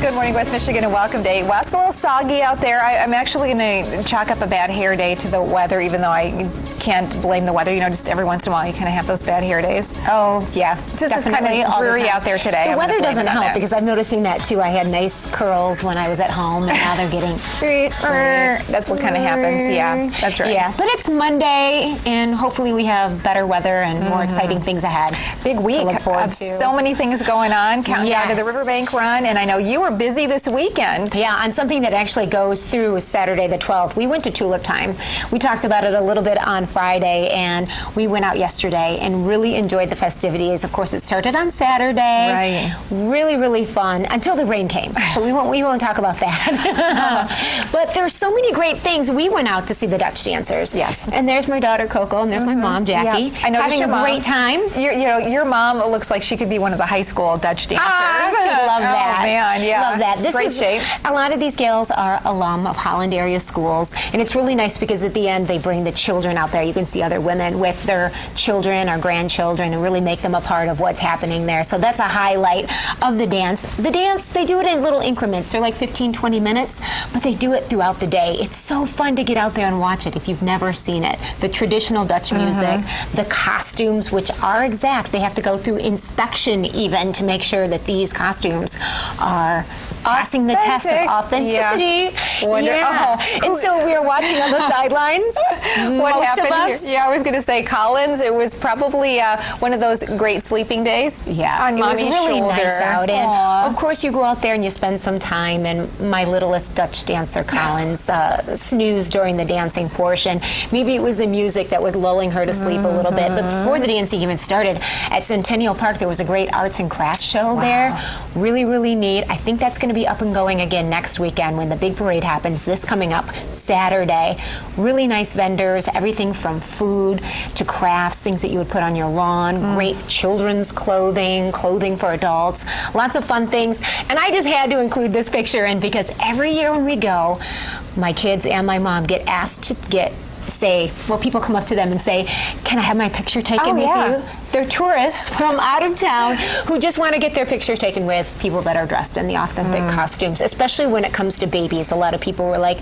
Good morning, West Michigan, and welcome to 8 West. A little soggy out there. I'm actually going to chalk up a bad hair day to the weather, even though I can't blame the weather. You know, just every once in a while you kind of have those bad hair days. Oh, yeah. It's kind of dreary out there today. The weather doesn't help because I'm noticing that too. I had nice curls when I was at home, and now they're getting... That's what kind of happens. Yeah, that's right. Yeah, but it's Monday, and hopefully we have better weather and more exciting things ahead. Big week. To look forward to. So many things going on. Counting down to the Riverbank Run, and I know you were busy this weekend. Yeah, on something that actually goes through Saturday the 12th. We went to Tulip Time. We talked about it a little bit on Friday, and we went out yesterday and really enjoyed the festivities. Of course, it started on Saturday. Right. Really, really fun until the rain came. But we won't talk about that. But there's so many great things. We went out to see the Dutch dancers. Yes. And there's my daughter Coco, and there's my mom Jackie. I know, having a great time. Your mom looks like she could be one of the high school Dutch dancers. She'd love that. Oh man, yeah. Love that. This Great is shape. A lot of these gals are alum of Holland area schools, and it's really nice because at the end they bring the children out there. You can see other women with their children or grandchildren and really make them a part of what's happening there. So that's a highlight of the dance. The dance, they do it in little increments. They're like 15, 20 minutes, but they do it throughout the day. It's so fun to get out there and watch it if you've never seen it. The traditional Dutch music, the costumes, which are exact. They have to go through inspection even to make sure that these costumes are passing the test of authenticity. Yeah. Wonderful. Yeah. And so we were watching on the sidelines. What happened here? Yeah, I was going to say Collins. It was probably one of those great sleeping days. Yeah, on Mommy's it was really shoulder. nice out. And of course, you go out there and you spend some time. And my littlest Dutch dancer, Collins, snoozed during the dancing portion. Maybe it was the music that was lulling her to sleep a little bit. But before the dancing even started, at Centennial Park, there was a great arts and crafts show there. Really, really neat. I think that's going to be up and going again next weekend when the big parade happens. This coming up Saturday. Really nice vendors, everything from food to crafts, things that you would put on your lawn. Great children's clothing for adults. Lots of fun things. And I just had to include this picture in because every year when we go, my kids and my mom get asked to people come up to them and say, can I have my picture taken with you? They're tourists from out of town who just want to get their picture taken with people that are dressed in the authentic costumes, especially when it comes to babies. A lot of people were like,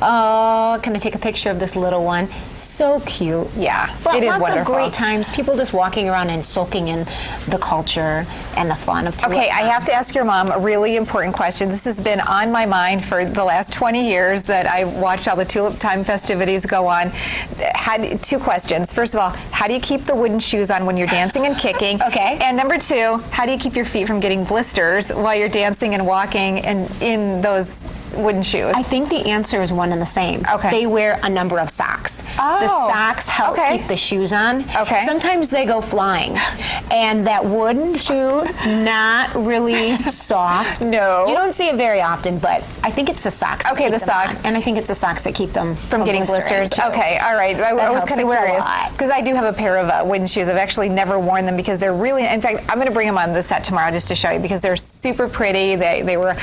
oh, can I take a picture of this little one? So cute. Yeah, but it is lots wonderful. of great times. People just walking around and soaking in the culture and the fun of Tulip Okay, Time. I have to ask your mom a really important question. This has been on my mind for the last 20 years that I've watched all the Tulip Time festivities go on. Had two questions. First of all, how do you keep the wooden shoes on when you're dancing and kicking? Okay. And number two, how do you keep your feet from getting blisters while you're dancing and walking and in those wooden shoes? I think the answer is one and the same. Okay. They wear a number of socks. Oh. The socks help keep the shoes on. Okay. Sometimes they go flying. And that wooden shoe, not really soft. No. You don't see it very often, but I think it's the socks that Okay, keep the them socks. on. And I think it's the socks that keep them From getting blisters. too. Okay, all right. I was helps kind of a curious lot. because I do have a pair of wooden shoes. I've actually never worn them because they're really, in fact, I'm going to bring them on the set tomorrow just to show you because they're super pretty. They were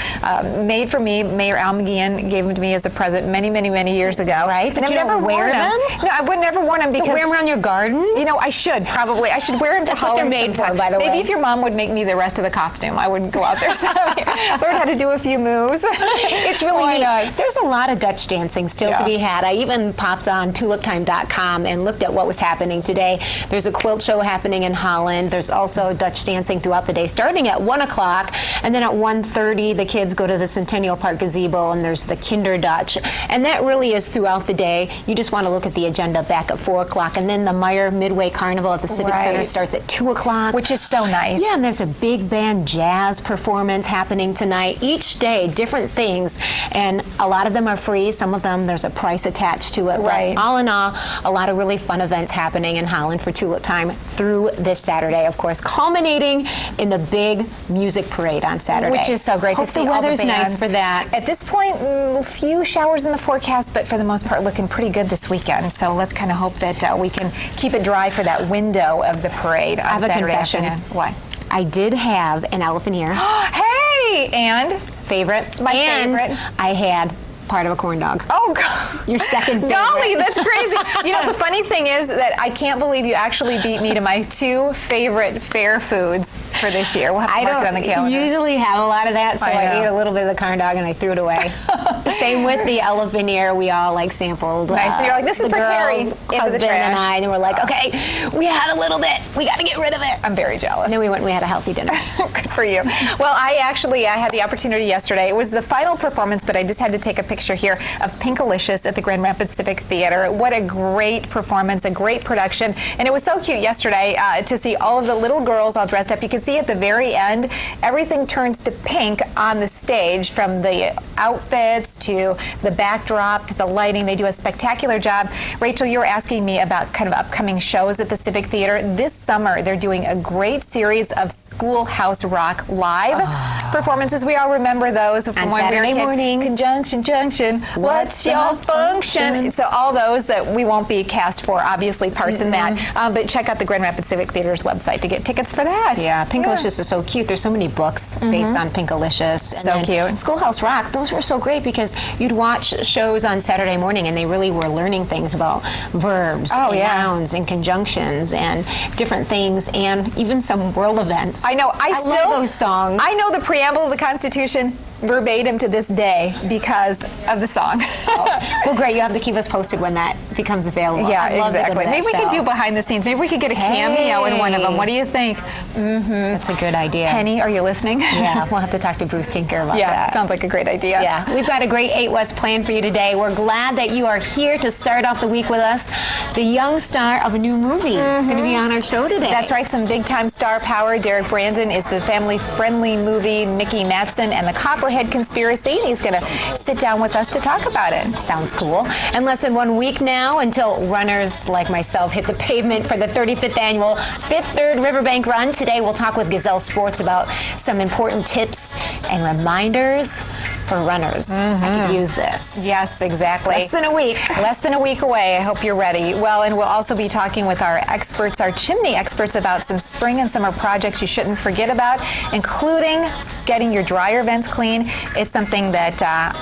made for me. Mayor Al McGeehan gave them to me as a present many, many, many years ago. Right, but and you I've never don't wear worn them. No, I would never worn them because wear them around your garden? You know, I should probably. I should wear them to That's what they're Halloween made for, sometime. by the way. Maybe if your mom would make me the rest of the costume, I would go out there learn how to do a few moves. It's really neat. There's a lot of Dutch dancing still to be had. I even popped on tuliptime.com and looked at what was happening today. There's a quilt show happening in Holland. There's also Dutch dancing throughout the day, starting at 1 o'clock, and then at 1:30 the kids go to the Centennial Park gazebo, and there's the Kinder Dutch, and that really is throughout the day. You just want to look at the agenda back at 4 o'clock, and then the Meyer Midway Carnival at the Civic Center starts at 2 o'clock. Which is so nice. Yeah, and there's a big band jazz performance happening tonight. Each day, different things, and a lot of them are free. Some of them, there's a price attached to it. Right. But all in all, a lot of really fun events happening in Holland for Tulip Time through this Saturday, of course, culminating in the big music parade on Saturday. Which is so great to see the all the weather's bands. nice for that. At this point, a few showers in the forecast, but for the most part, looking pretty good this weekend. So let's kind of hope that we can keep it dry for that window of the parade on Saturday confession. afternoon. What? I did have an elephant ear. Hey, and Favorite. My and favorite. I had part of a corn dog. Oh, God. Your second favorite. Golly, that's crazy. You know, the funny thing is that I can't believe you actually beat me to my two favorite fair foods. for this year. We'll have to mark it on the calendar. Usually have a lot of that, so I know. ate a little bit of the corn dog and I threw it away. Same with the elephant ear. We all like sampled. Nice. And you're like, this is the for Terri. girls, Into the husband trash. and I, and we're like, okay, we had a little bit. We got to get rid of it. I'm very jealous. And then we went and we had a healthy dinner. Good for you. Well, I had the opportunity yesterday. It was the final performance, but I just had to take a picture here of Pinkalicious at the Grand Rapids Civic Theater. What a great performance, a great production. And it was so cute yesterday to see all of the little girls all dressed up. You can see at the very end, everything turns to pink on the stage, from the outfits to the backdrop to the lighting. They do a spectacular job. Rachel, you were asking me about kind of upcoming shows at the Civic Theater. This summer, they're doing a great series of Schoolhouse Rock live performances. We all remember those from On when we were Saturday kids. mornings. Conjunction, junction, what's your function? So all those that we won't be cast for, obviously, parts in that. But check out the Grand Rapids Civic Theater's website to get tickets for that. Yeah, Pinkalicious is so cute. There's so many books based on Pinkalicious. And So then cute. Schoolhouse Rock, those were so great because you'd watch shows on Saturday morning and they really were learning things about verbs and nouns and conjunctions and different things, and even some world events. I know. I love those songs. I know the preamble of the Constitution verbatim to this day because of the song. Well, great. You have to keep us posted when that becomes available. Yeah, I'd love to go to exactly. that Maybe we could show. do behind the scenes. Maybe we could get a cameo in one of them. What do you think? That's a good idea. Penny, are you listening? Yeah, we'll have to talk to Bruce Tinker about that. Sounds like a great idea. Yeah, we've got a great 8 West plan for you today. We're glad that you are here to start off the week with us. The young star of a new movie going to be on our show today. That's right, some big-time star power. Derek Brandon is the family-friendly movie Mickey Madsen and the Copperhead Conspiracy. And he's going to sit down with us to talk about it. Sounds cool. And less than 1 week now until runners like myself hit the pavement for the 35th annual Fifth Third Riverbank Run. Today we'll talk with Gazelle Sports about some important tips and reminders for runners. I could use this. Yes, exactly. Less than a week. Less than a week away. I hope you're ready. Well, and we'll also be talking with our experts, our chimney experts, about some spring and summer projects you shouldn't forget about, including getting your dryer vents clean. It's something that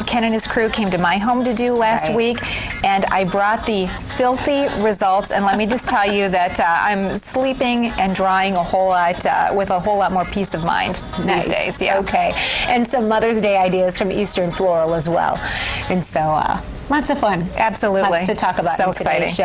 Ken and his crew came to my home to do last week, and I brought the filthy results. And let me just tell you that I'm sleeping and drying a whole lot with a whole lot more peace of mind these days. Yeah. Okay. And some Mother's Day ideas from Eastern Floral as well. And so lots of fun. Absolutely. Lots to talk about So in today's exciting. show.